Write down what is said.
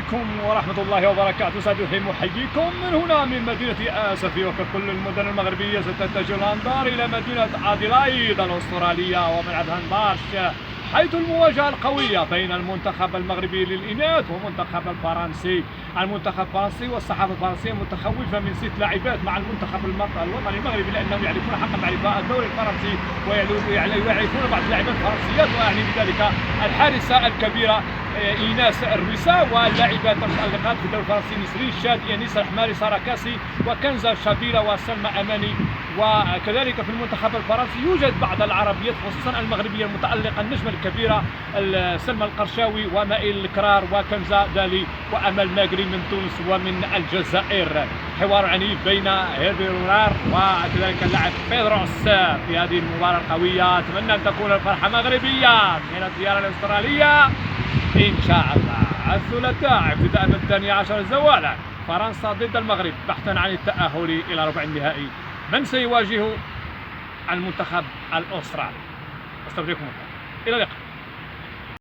عليكم ورحمة الله وبركاته. سعدي محييكم من هنا من مدينة آسفي، وككل المدن المغربية ستتجه الأنظار إلى مدينة أديلايد الأسترالية وملعب هاندباش، حيث المواجهة القوية بين المنتخب المغربي للإناث والمنتخب الفرنسي. المنتخب الفرنسي والصحافة الفرنسية متخوفة من 6 لاعبات مع المنتخب الوطني المغربي، لأنهم يعرفون حق معرفة الدوري الفرنسي ويعرفون بعض اللاعبات الفرنسيات، وأعني بذلك الحارسة الكبيرة إيناس الرويسا، واللاعبات المتألقات في الدوري الفرنسي نسرين الشادي، أنيسة الحماري، سارة كاسي، وكنزة شابيلة، وسلمى أماني. وكذلك في المنتخب الفرنسي يوجد بعض العربيات خصوصا المغربية المتألقة النجمة الكبيرة سلمى القرشاوي ومائل الكرار وكنزة دالي وأمل ماغري من تونس ومن الجزائر. حوار عنيف بين هيرفي رونار وكذلك اللاعب بيدروس في هذه المباراة القوية. أتمنى أن تكون الفرحة مغربية من الزيارة الأسترالية إن شاء الله. الثلاثاء ابتداء من 12 زوالا، فرنسا ضد المغرب بحثا عن التأهل إلى ربع النهائي. من سيواجه المنتخب الأسترالي؟ أستودعكم الله، إلى اللقاء.